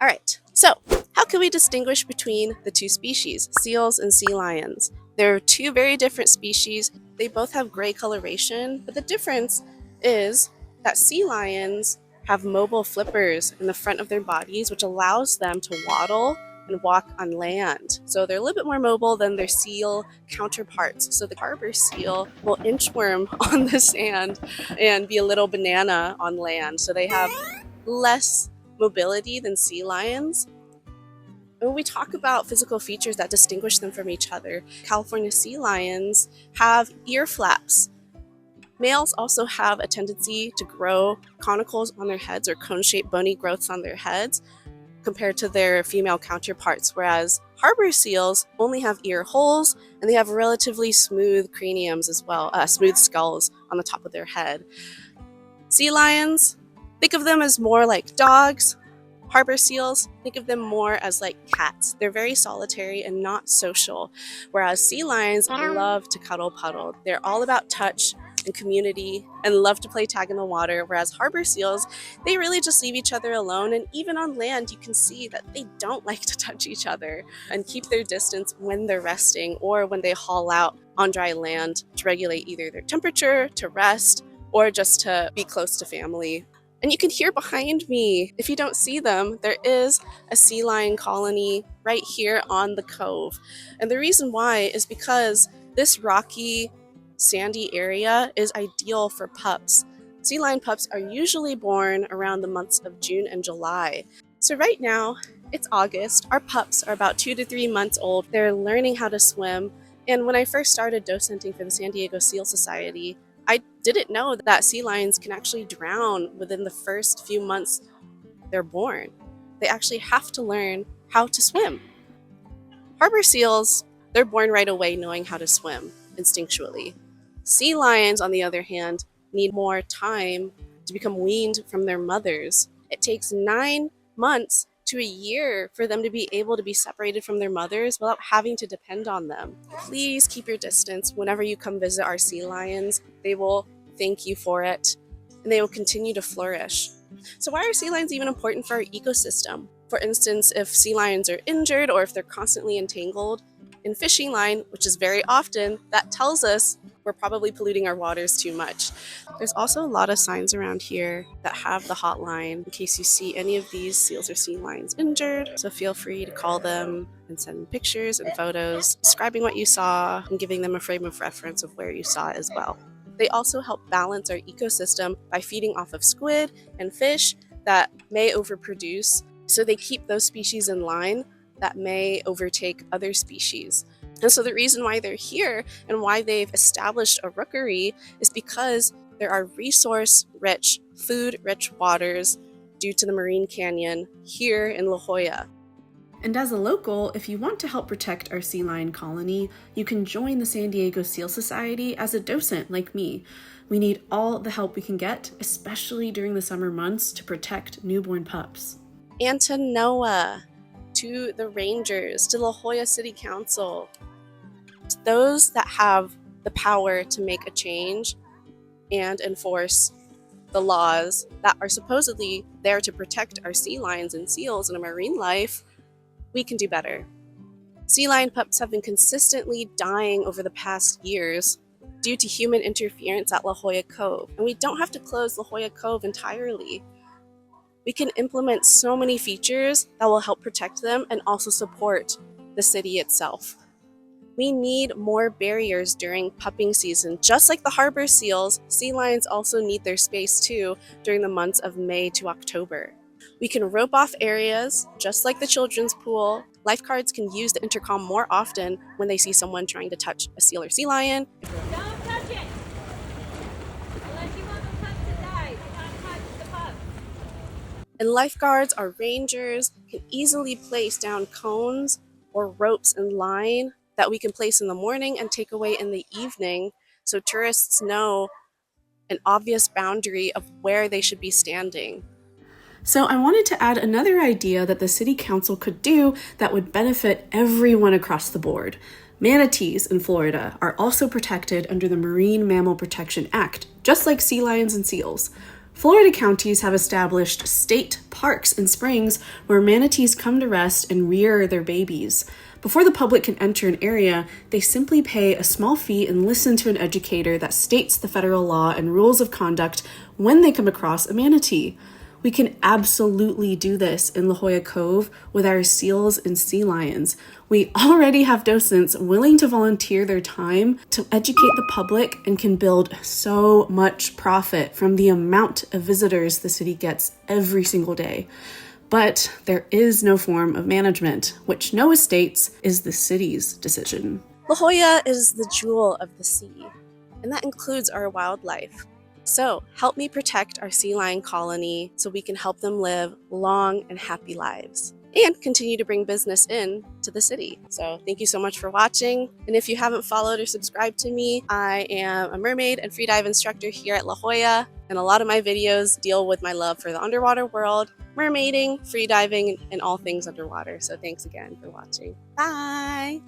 All right, so how can we distinguish between the two species, seals and sea lions? They're two very different species. They both have gray coloration, but the difference is that sea lions have mobile flippers in the front of their bodies, which allows them to waddle and walk on land. So they're a little bit more mobile than their seal counterparts. So the harbor seal will inchworm on the sand and be a little banana on land. So they have less mobility than sea lions. When we talk about physical features that distinguish them from each other, California sea lions have ear flaps. Males also have a tendency to grow conicals on their heads or cone-shaped bony growths on their heads compared to their female counterparts, whereas harbor seals only have ear holes and they have relatively smooth craniums as well, smooth skulls on the top of their head. Sea lions, think of them as more like dogs. Harbor seals, think of them more as like cats. They're very solitary and not social, whereas sea lions love to cuddle puddle. They're all about touch and community and love to play tag in the water, whereas harbor seals, they really just leave each other alone. And even on land, you can see that they don't like to touch each other and keep their distance when they're resting or when they haul out on dry land to regulate either their temperature, to rest, or just to be close to family. And you can hear behind me, if you don't see them, there is a sea lion colony right here on the cove. And the reason why is because this rocky, sandy area is ideal for pups. Sea lion pups are usually born around the months of June and July. So right now, it's August. Our pups are about 2 to 3 months old. They're learning how to swim. And when I first started docenting for the San Diego Seal Society, I didn't know that sea lions can actually drown within the first few months they're born. They actually have to learn how to swim. Harbor seals, they're born right away knowing how to swim instinctually. Sea lions, on the other hand, need more time to become weaned from their mothers. It takes 9 months to a year for them to be able to be separated from their mothers without having to depend on them. Please keep your distance whenever you come visit our sea lions. They will thank you for it, and they will continue to flourish. So why are sea lions even important for our ecosystem? For instance, if sea lions are injured or if they're constantly entangled in fishing line, which is very often, that tells us we're probably polluting our waters too much. There's also a lot of signs around here that have the hotline in case you see any of these seals or sea lions injured. So feel free to call them and send pictures and photos describing what you saw and giving them a frame of reference of where you saw it as well. They also help balance our ecosystem by feeding off of squid and fish that may overproduce. So they keep those species in line that may overtake other species. And so the reason why they're here and why they've established a rookery is because there are resource-rich, food-rich waters due to the Marine Canyon here in La Jolla. And as a local, if you want to help protect our sea lion colony, you can join the San Diego Seal Society as a docent like me. We need all the help we can get, especially during the summer months, to protect newborn pups. And to NOAA, to the rangers, to La Jolla City Council, to those that have the power to make a change and enforce the laws that are supposedly there to protect our sea lions and seals and our marine life, we can do better. Sea lion pups have been consistently dying over the past years due to human interference at La Jolla Cove, and we don't have to close La Jolla Cove entirely. We can implement so many features that will help protect them and also support the city itself. We need more barriers during pupping season. Just like the harbor seals, sea lions also need their space too during the months of May to October. We can rope off areas, just like the children's pool. Lifeguards can use the intercom more often when they see someone trying to touch a seal or sea lion. Don't touch it! Unless you want the pups to die, do not touch the pups. And lifeguards or rangers can easily place down cones or ropes and line that we can place in the morning and take away in the evening so tourists know an obvious boundary of where they should be standing. So I wanted to add another idea that the City Council could do that would benefit everyone across the board. Manatees in Florida are also protected under the Marine Mammal Protection Act, just like sea lions and seals. Florida counties have established state parks and springs where manatees come to rest and rear their babies. Before the public can enter an area, they simply pay a small fee and listen to an educator that states the federal law and rules of conduct when they come across a manatee. We can absolutely do this in Jolla Cove with our seals and sea lions. We already have docents willing to volunteer their time to educate the public and can build so much profit from the amount of visitors the city gets every single day. But there is no form of management, which NOAA states is the city's decision. La Jolla is the jewel of the sea, and that includes our wildlife. So help me protect our sea lion colony so we can help them live long and happy lives and continue to bring business in to the city. So thank you so much for watching. And if you haven't followed or subscribed to me, I am a mermaid and freedive instructor here at La Jolla. And a lot of my videos deal with my love for the underwater world, mermaiding, freediving, and all things underwater. So thanks again for watching. Bye!